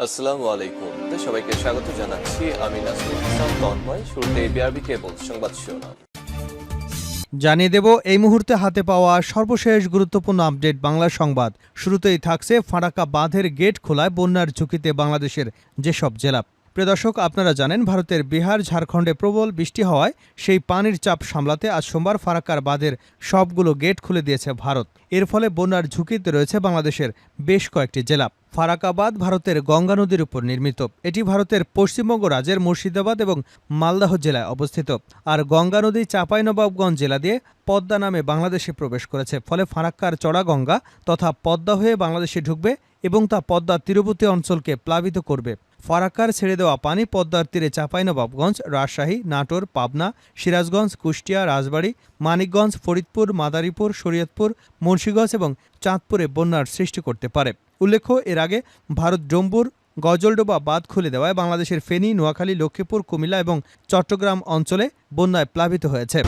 আসসালামু আলাইকুম। সবাইকে স্বাগত জানাচ্ছি। আমি নাসরুল ইসলাম তন্ময়। শুরুতে বিআরবি কেবল সংবাদ শিরোনাম জানিয়ে দেব এই মুহূর্তে হাতে পাওয়া সর্বশেষ গুরুত্বপূর্ণ আপডেট বাংলা সংবাদ। শুরুতেই থাকছে ফারাক্কা বাঁধের গেট খোলায় বন্যার ঝুঁকিতে বাংলাদেশের যেসব জেলা। প্রিয় দর্শক, আপনারা জানেন ভারতের বিহার ঝাড়খণ্ডে প্রবল বৃষ্টি হওয়ায় সেই পানির চাপ সামলাতে আজ সোমবার ফারাক্কার বাঁধের সবগুলো গেট খুলে দিয়েছে ভারত। এর ফলে বন্যার ঝুঁকিতে রয়েছে বাংলাদেশের বেশ কয়েকটি জেলা। ফারাক্কা বাঁধ ভারতের গঙ্গা নদীর উপর নির্মিত। এটি ভারতের পশ্চিমবঙ্গ রাজ্যের মুর্শিদাবাদ এবং মালদহ জেলায় অবস্থিত। আর গঙ্গা নদী চাঁপাইনবাবগঞ্জ জেলা দিয়ে পদ্মা নামে বাংলাদেশে প্রবেশ করেছে। ফলে ফারাক্কার চড়া গঙ্গা তথা পদ্মা হয়ে বাংলাদেশে ঢুকবে এবং তা পদ্মার তীরবর্তী অঞ্চলকে প্লাবিত করবে। ফারাক্কার ছেড়ে দেওয়া পানি পদ্মার তীরে চাঁপাইনবাবগঞ্জ, রাজশাহী, নাটোর, পাবনা, সিরাজগঞ্জ, কুষ্টিয়া, রাজবাড়ী, মানিকগঞ্জ, ফরিদপুর, মাদারীপুর, শরীয়তপুর, মুন্সিগঞ্জ এবং চাঁদপুরে বন্যার সৃষ্টি করতে পারে। উল্লেখ্য, এর আগে ভারত ডম্বুর গজলডোবা বাঁধ খুলে দেওয়ায় বাংলাদেশের ফেনী, নোয়াখালী, লক্ষ্মীপুর, কুমিল্লা এবং চট্টগ্রাম অঞ্চলে বন্যায় প্লাবিত হয়েছে।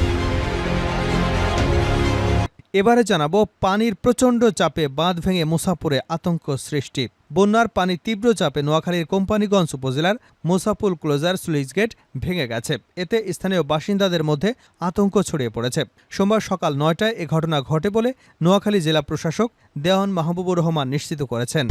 এবারে জানাবো পানির প্রচণ্ড চাপে বাঁধ ভেঙে মুসাপুরে আতঙ্ক সৃষ্টি। বন্যার পানি তীব্র চাপে নোয়াখালীর কোম্পানিগঞ্জ উপজেলার মুসাপুর ক্লোজার স্লুইস গেট ভেঙে গেছে। এতে স্থানীয় বাসিন্দাদের মধ্যে আতঙ্ক ছড়িয়ে পড়েছে। সোমবার সকাল ৯টায় এ ঘটনা ঘটে বলে নোয়াখালী জেলা প্রশাসক দেওয়ান মাহবুবুর রহমান নিশ্চিত করেছেন।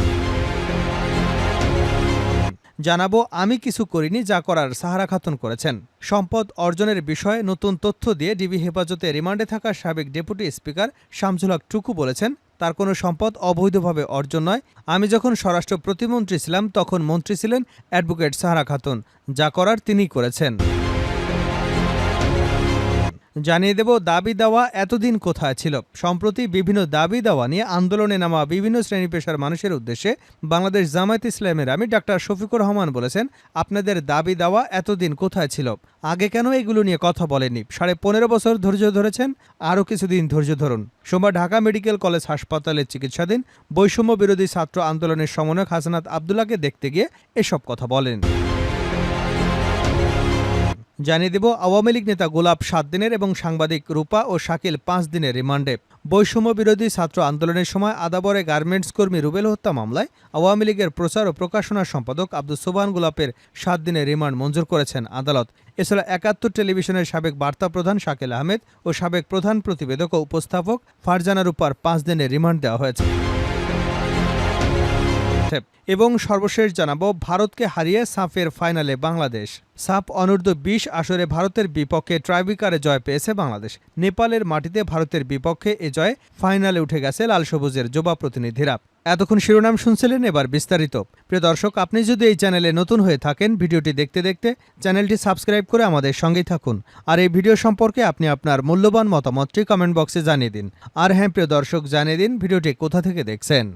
জানাবো আমি কিছু করিনি, যা করার সাহারা খাতুন করেছেন। সম্পদ অর্জনের বিষয়ে নতুন তথ্য দিয়ে ডিবি হেফাজতে রিমান্ডে থাকা সাবেক ডেপুটি স্পিকার শামসুল হক টুকু বলেছেন, তার কোনো সম্পদ অবৈধভাবে অর্জন নয়। আমি যখন স্বরাষ্ট্র প্রতিমন্ত্রী ছিলাম তখন মন্ত্রী ছিলেন অ্যাডভোকেট সাহারা খাতুন, যা করার তিনিই করেছেন। জানিয়ে দেব দাবি দাওয়া এতদিন কোথায় ছিল। সম্প্রতি বিভিন্ন দাবি দাওয়া নিয়ে আন্দোলনে নামা বিভিন্ন শ্রেণী পেশার মানুষের উদ্দেশ্যে বাংলাদেশ জামায়াত ইসলামের আমির ডাক্তার শফিকুর রহমান বলেছেন, আপনাদের দাবি দাওয়া এতদিন কোথায় ছিল? আগে কেন এগুলো নিয়ে কথা বলেননি? 15.5 বছর ধৈর্য ধরেছেন, আরও কিছুদিন ধৈর্য ধরুন। সোমবার ঢাকা মেডিকেল কলেজ হাসপাতালে চিকিৎসাধীন বৈষম্য বিরোধী ছাত্র আন্দোলনের সমন্বয়ক হাসানাত আবদুল্লাহকে দেখতে গিয়ে এসব কথা বলেন। জানিয়ে দেব আওয়ামী লীগ নেতা গোলাপ 7 দিনের এবং সাংবাদিক রূপা ও শাকিল 5 দিনের রিমান্ডে। বৈষম্য বিরোধী ছাত্র আন্দোলনের সময় আদাবরে গার্মেন্টস কর্মী রুবেল হত্যা মামলায় আওয়ামী লীগের প্রচার ও প্রকাশনা সম্পাদক আব্দুল সোবহান গোলাপের 7 দিনের রিমান্ড মঞ্জুর করেছেন আদালত। এছাড়া 71 টেলিভিশনের সাবেক বার্তা প্রধান শাকিল আহমেদ ও সাবেক প্রধান প্রতিবেদক ও উপস্থাপক ফারজানা রূপার 5 দিনের রিমান্ড দেওয়া হয়েছে। এবং সর্বশেষ জানাবো ভারতকে হারিয়ে সাফের ফাইনালে বাংলাদেশ। সাফ অনূর্ধ্ব 20 আসরে ভারতের বিপক্ষে ট্রাইব্রেকারে জয় পেয়েছে বাংলাদেশ। নেপালের মাটিতে ভারতের বিপক্ষে এ জয়ে ফাইনালে উঠে গেছে লাল সবুজের যুবা প্রতিনিধিরা। এতক্ষণ শিরোনাম শুনছিলেন, এবার বিস্তারিত। প্রিয় দর্শক, আপনি যদি এই চ্যানেলে নতুন হয়ে থাকেন, ভিডিওটি দেখতে দেখতে চ্যানেলটি সাবস্ক্রাইব করে আমাদের সঙ্গেই থাকুন। আর এই ভিডিও সম্পর্কে আপনি আপনার মূল্যবান মতামতটি কমেন্ট বক্সে জানিয়ে দিন। আর হ্যাঁ প্রিয় দর্শক, জানিয়ে দিন ভিডিওটি কোথা থেকে দেখছেন।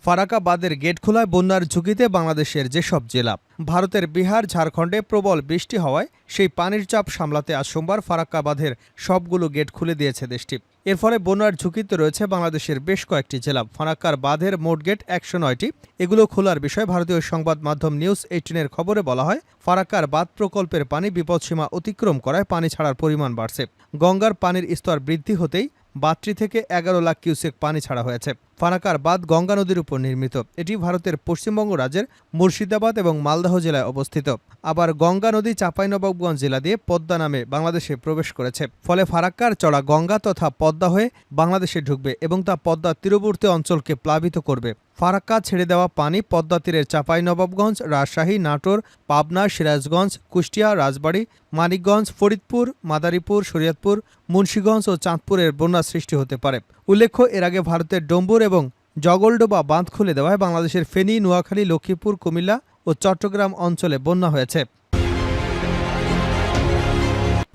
ফারাক্কা বাঁধের গেট খোলায় বন্যার ঝুঁকিতে বাংলাদেশের যেসব জেলা। ভারতের বিহার ঝাড়খণ্ডে প্রবল বৃষ্টি হওয়ায় সেই পানির চাপ সামলাতে আজ সোমবার ফারাক্কা বাঁধের সবগুলো গেট খুলে দিয়েছে দেশটি। এর ফলে বন্যার ঝুঁকিতে রয়েছে বাংলাদেশের বেশ কয়েকটি জেলা। ফারাক্কার বাঁধের মোট গেট 109টি। এগুলো খোলার বিষয়ে ভারতীয় সংবাদ মাধ্যম নিউজ 18-এর খবরে বলা হয়, ফারাক্কার বাঁধ প্রকল্পের পানি বিপদসীমা অতিক্রম করায় পানি ছাড়ার পরিমাণ বাড়ছে। গঙ্গার পানির স্তর বৃদ্ধি হতেই বাঁধটি থেকে 11 লাখ কিউসেক পানি ছাড়া হয়েছে। ফারাক্কার বাঁধ গঙ্গা নদীর উপর নির্মিত। এটি ভারতের পশ্চিমবঙ্গ রাজ্যের মুর্শিদাবাদ এবং মালদহ জেলায় অবস্থিত। আবার গঙ্গা নদী চাঁপাইনবাবগঞ্জ জেলা দিয়ে পদ্মা নামে বাংলাদেশে প্রবেশ করেছে। ফলে ফারাক্কার চড়া গঙ্গা তথা পদ্মা হয়ে বাংলাদেশে ঢুকবে এবং তা পদ্মার তীরবর্তী অঞ্চলকে প্লাবিত করবে। ফারাক্কা ছেড়ে দেওয়া পানি পদ্মা তীরের চাঁপাইনবাবগঞ্জ, রাজশাহী, নাটোর, পাবনা, সিরাজগঞ্জ, কুষ্টিয়া, রাজবাড়ী, মানিকগঞ্জ, ফরিদপুর, মাদারীপুর, শরীয়তপুর, মুন্সিগঞ্জ ও চাঁদপুরের বন্যা সৃষ্টি হতে পারে। উল্লেখ্য, এর আগে ভারতের ডম্বুর এবং জগলডোবা বাঁধ খুলে দেওয়ায় বাংলাদেশের ফেনী, নোয়াখালী, লক্ষ্মীপুর, কুমিল্লা ও চট্টগ্রাম অঞ্চলে বন্যা হয়েছে।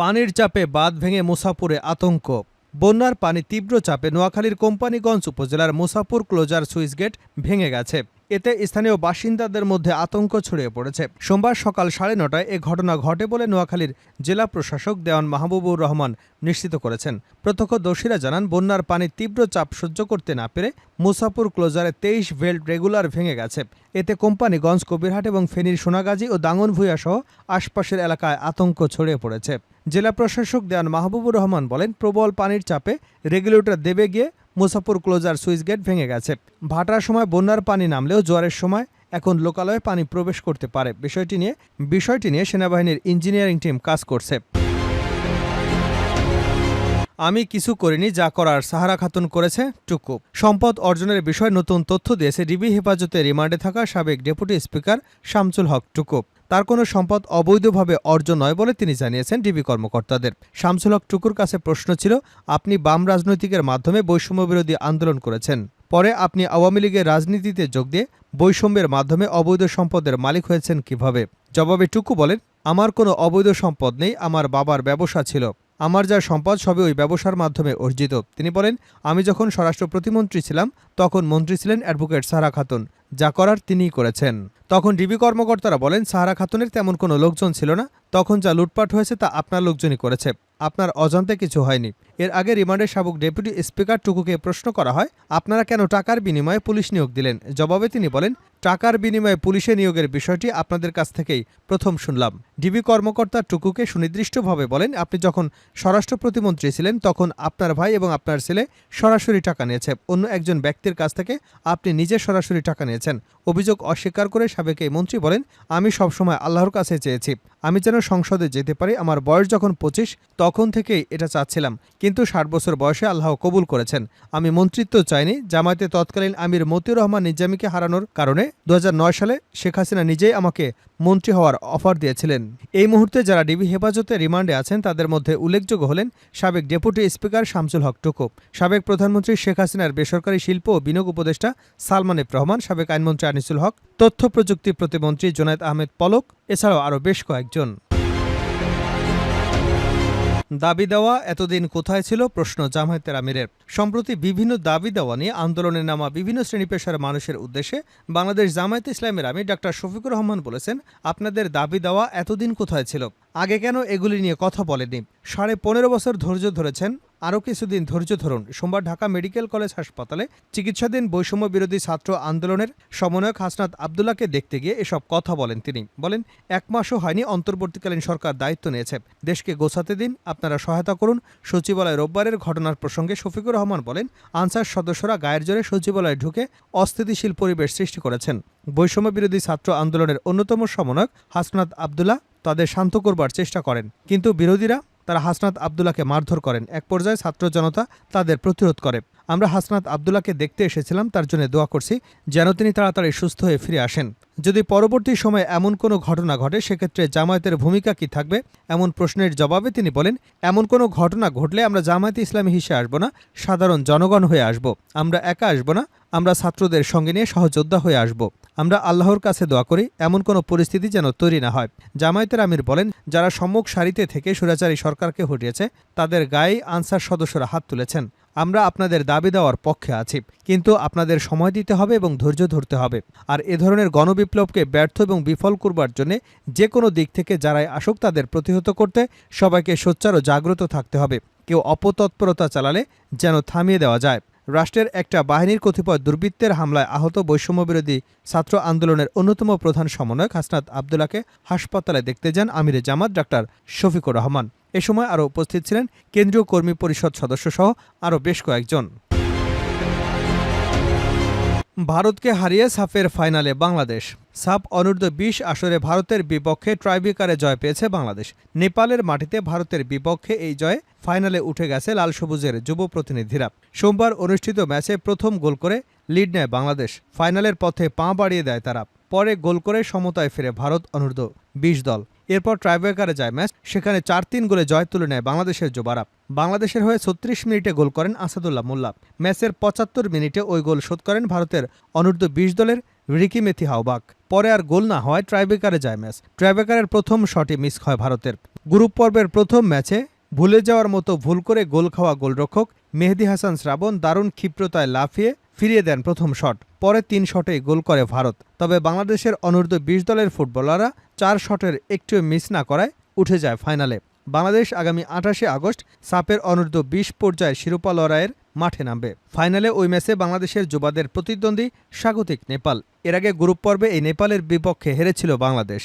পানির চাপে বাঁধ ভেঙে মুসাপুরে আতঙ্ক। বন্যার পানি তীব্র চাপে নোয়াখালীর কোম্পানিগঞ্জ উপজেলার মুসাপুর ক্লোজার সুইচ গেট ভেঙে গেছে। এতে স্থানীয় বাসিন্দাদের মধ্যে আতঙ্ক ছড়িয়ে পড়েছে। সোমবার সকাল 9:30টায় এ ঘটনা ঘটে বলে নোয়াখালীর জেলা প্রশাসক দেওয়ান মাহবুবুর রহমান নিশ্চিত করেছেন। প্রত্যক্ষদর্শীরা জানান, বন্যার পানি তীব্র চাপ সহ্য করতে না পেরে মুসাপুর ক্লোজারে 23 ভেল্ট রেগুলার ভেঙে গেছে। এতে কোম্পানিগঞ্জ, কবিরহাট এবং ফেনীর সোনাগাজী ও দাঙ্গনভূঞা সহ আশপাশের এলাকায় আতঙ্ক ছড়িয়ে পড়েছে। জেলা প্রশাসক দেওয়ান মাহবুবুর রহমান বলেন, প্রবল পানির চাপে রেগুলেটর দেবে গিয়ে মুসাফর ক্লোজার সুইচ গেট ভেঙে গেছে। ভাটার সময় বন্যার পানি নামলেও জোয়ারের সময় এখন লোকালয়ে পানি প্রবেশ করতে পারে। বিষয়টি নিয়ে সেনাবাহিনীর ইঞ্জিনিয়ারিং টিম কাজ করছে। আমি কিছু করিনি, যা করার সাহারা খাতুন করেছে টুকু। সম্পদ অর্জনের বিষয়ে নতুন তথ্য দিয়েছে ডিবি হেফাজতে রিমান্ডে থাকা সাবেক ডেপুটি স্পিকার শামসুল হক টুকু। তার কোনো সম্পদ অবৈধভাবে অর্জন নয় বলে তিনি জানিয়েছেন ডিবি কর্মকর্তাদের। শামসুল হক টুকুর কাছে প্রশ্ন ছিল, আপনি বাম রাজনৈতিকের মাধ্যমে বৈষম্য বিরোধী আন্দোলন করেছেন, পরে আপনি আওয়ামী লীগের রাজনীতিতে যোগ দিয়ে বৈষম্যের মাধ্যমে অবৈধ সম্পদের মালিক হয়েছেন কিভাবে? জবাবে টুকু বলেন, আমার কোনো অবৈধ সম্পদ নেই, আমার বাবার ব্যবসা ছিল, আমার যা সম্পদ সবই ওই ব্যবসার মাধ্যমে অর্জিত। তিনি বলেন, আমি যখন স্বরাষ্ট্র প্রতিমন্ত্রী ছিলাম তখন মন্ত্রী ছিলেন অ্যাডভোকেট সাহারা খাতুন, যা করার তিনিই করেছেন। তখন ডিবি কর্মকর্তারা বলেন, সাহারা খাতুনের তেমন কোনো লোকজন ছিল না, তখন যা লুটপাট হয়েছে তা আপনার লোকজনই করেছে, আপনার অজান্তে কিছু হয়নি। এর আগে রিমান্ডে সাবেক ডেপুটি স্পিকার টুকুকে প্রশ্ন করা হয়, আপনারা কেন টাকার বিনিময়ে পুলিশ নিয়োগ দিলেন? জবাবে তিনি বলেন, টাকার বিনিময়ে পুলিশে নিয়োগের বিষয়টি আপনাদের কাছ থেকেই প্রথম শুনলাম। ডিবি কর্মকর্তা টুকুকে সুনির্দিষ্টভাবে বলেন, আপনি যখন স্বরাষ্ট্র প্রতিমন্ত্রী ছিলেন তখন আপনার ভাই এবং আপনার ছেলে সরাসরি টাকা নিয়েছে, অন্য একজন ব্যক্তির কাছ থেকে আপনি নিজে সরাসরি টাকা নিয়েছেন। অভিযোগ অস্বীকার করে সাবেক এই মন্ত্রী বলেন, আমি সবসময় আল্লাহর কাছে চেয়েছি আমি যেন সংসদে যেতে পারি। আমার বয়স যখন 25 তখন থেকেই এটা চাচ্ছিলাম, কিন্তু 60 বছর বয়সে আল্লাহ কবুল করেছেন। আমি মন্ত্রিত্ব চাইনি। জামায়াতে তৎকালীন আমির মতিউর রহমান নিজামীকে হারানোর কারণে 2009 সালে শেখ হাসিনা নিজেই আমাকে মন্ত্রী হওয়ার অফার দিয়েছিলেন। এই মুহূর্তে যারা ডিবি হেফাজতে রিমান্ডে আছেন তাদের মধ্যে উল্লেখযোগ্য হলেন সাবেক ডেপুটি স্পিকার শামসুল হক টুকু, সাবেক প্রধানমন্ত্রী শেখ হাসিনার বেসরকারি শিল্প ও বিনিয়োগ উপদেষ্টা সালমান এফ রহমান, সাবেক আইনমন্ত্রী আনিসুল হক, তথ্য প্রযুক্তি প্রতিমন্ত্রী জুনায়েদ আহমেদ পলক, এছাড়াও আরও বেশ কয়েকজন। দাবি দেওয়া এতদিন কোথায় ছিল? প্রশ্ন জামায়াতের আমিরের। সম্প্রতি বিভিন্ন দাবি দেওয়া নিয়ে আন্দোলনে নামা বিভিন্ন শ্রেণী পেশার মানুষের উদ্দেশ্যে বাংলাদেশ জামায়াতে ইসলামের আমির ডাক্তার শফিকুর রহমান বলেছেন, আপনাদের দাবি দেওয়া এতদিন কোথায় ছিল? আগে কেন এগুলি নিয়ে কথা বলেনি? 15.5 বছর ধৈর্য ধরেছেন, আরও কিছুদিন ধৈর্য ধরুন। সোমবার ঢাকা মেডিকেল কলেজ হাসপাতালে চিকিৎসাধীন বৈষম্য বিরোধী ছাত্র আন্দোলনের সমন্বয়ক হাসনাত আবদুল্লাহকে দেখতে গিয়ে এসব কথা বলেন তিনি। বলেন, 1 মাসও হয়নি অন্তর্বর্তীকালীন সরকার দায়িত্ব নিয়েছে, দেশকে গোছাতে দিন, আপনারা সহায়তা করুন। সচিবালয় রোববারের ঘটনার প্রসঙ্গে শফিকুর রহমান বলেন, আনসার সদস্যরা গায়ের জোরে সচিবালয়ে ঢুকে অস্থিতিশীল পরিবেশ সৃষ্টি করেছেন। বৈষম্য বিরোধী ছাত্র আন্দোলনের অন্যতম সমন্বয়ক হাসনাত আবদুল্লাহ তাদের শান্ত করবার চেষ্টা করেন, কিন্তু বিরোধীরা তারা হাসনাত আবদুল্লাহকে মারধর করেন। এক পর্যায়ে ছাত্র জনতা তাদের প্রতিরোধ করে। আমরা হাসনাত আবদুল্লাহকে দেখতে এসেছিলাম, তার জন্য দোয়া করছি যেন তিনি তাড়াতাড়ি সুস্থ হয়ে ফিরে আসেন। যদি পরবর্তী সময়ে এমন কোনো ঘটনা ঘটে সেক্ষেত্রে জামায়াতের ভূমিকা কি থাকবে? এমন প্রশ্নের জবাবে তিনি বলেন, এমন কোনো ঘটনা ঘটলে আমরা জামায়াতে ইসলামী হিসেবে আসব না, সাধারণ জনগণ হয়ে আসব। আমরা একা আসব না, আমরা ছাত্রদের সঙ্গে নিয়ে সহযোদ্ধা হয়ে আসব। আমরা আল্লাহর কাছে দোয়া করি এমন কোনো পরিস্থিতি যেন তৈরি না হয়। জামায়াতের আমির বলেন, যারা সম্মুখ সারিতে থেকে স্বৈরাচারী সরকারকে হটিয়েছে তাদের গায়ে আনসার সদস্যরা হাত তুলেছেন। আমরা আপনাদের দাবি দেওয়ার পক্ষে আছি, কিন্তু আপনাদের সময় দিতে হবে এবং ধৈর্য ধরতে হবে। আর এ ধরনের গণবিপ্লবকে ব্যর্থ এবং বিফল করবার জন্য যে কোনো দিক থেকে যারাই আসুক তাদের প্রতিহত করতে সবাইকে সোচ্চার ও জাগ্রত থাকতে হবে। কেউ অপতৎপরতা চালালে যেন থামিয়ে দেওয়া যায়। রাষ্ট্রের একটা বাহিনীর কতিপয় দুর্বৃত্তের হামলায় আহত বৈষম্যবিরোধী ছাত্র আন্দোলনের অন্যতম প্রধান সমন্বয়ক হাসনাত আবদুল্লাহকে হাসপাতালে দেখতে যান আমিরে জামাত ডাক্তার শফিকুর রহমান। এ সময় আরও উপস্থিত ছিলেন কেন্দ্রীয় কর্মী পরিষদ সদস্যসহ আরও বেশ কয়েকজন। ভারতকে হারিয়ে সাফের ফাইনালে বাংলাদেশ। সাফ অনূর্ধ্ব-20 আসরে ভারতের বিপক্ষে ট্রাইব্রেকারে জয় পেয়েছে বাংলাদেশ। নেপালের মাটিতে ভারতের বিপক্ষে এই জয়ে ফাইনালে উঠে গেছে লাল সবুজের যুব প্রতিনিধিরা। সোমবার অনুষ্ঠিত ম্যাচে প্রথম গোল করে লিড নেয় বাংলাদেশ। ফাইনালের পথে পা বাড়িয়ে দেয় তারা। পরে গোল করে সমতায় ফিরে ভারত অনূর্ধ্ব-20 দল। এরপর ট্রাইব্রেকারে যায় ম্যাচ, সেখানে 4-3 গোলে জয় তুলে নেয় বাংলাদেশের যুবারা। বাংলাদেশের হয়ে 36 মিনিটে গোল করেন আসাদুল্লাহ মোল্লা। ম্যাচের 75 মিনিটে ওই গোল শোধ করেন ভারতের অনূর্ধ্ব-20 দলের রিকি মেথিহাওবাক। পরে আর গোল না হওয়ায় ট্রাইব্রেকারে যায় ম্যাচ। ট্রাইব্রেকারের প্রথম শটই মিস হয় ভারতের। গ্রুপ পর্বের প্রথম ম্যাচে ভুলে যাওয়ার মতো ভুল করে গোল খাওয়া গোলরক্ষক মেহেদী হাসান শ্রাবণ দারুণ ক্ষিপ্রতায় লাফিয়ে ফিরিয়ে দেন প্রথম শট। পরে 3 শটেই গোল করে ভারত। তবে বাংলাদেশের অনূর্ধ্ব-20 দলের ফুটবলাররা 4 শটের একটিও মিস না করায় উঠে যায় ফাইনালে। বাংলাদেশ আগামী 28 আগস্ট সাফের অনূর্ধ্ব-20 পর্যায়ে শিরোপা লড়াইয়ের মাঠে নামবে। ফাইনালে ওই ম্যাচে বাংলাদেশের যুবাদের প্রতিদ্বন্দ্বী স্বাগতিক নেপাল। এর আগে গ্রুপ পর্বে এই নেপালের বিপক্ষে হেরেছিল বাংলাদেশ।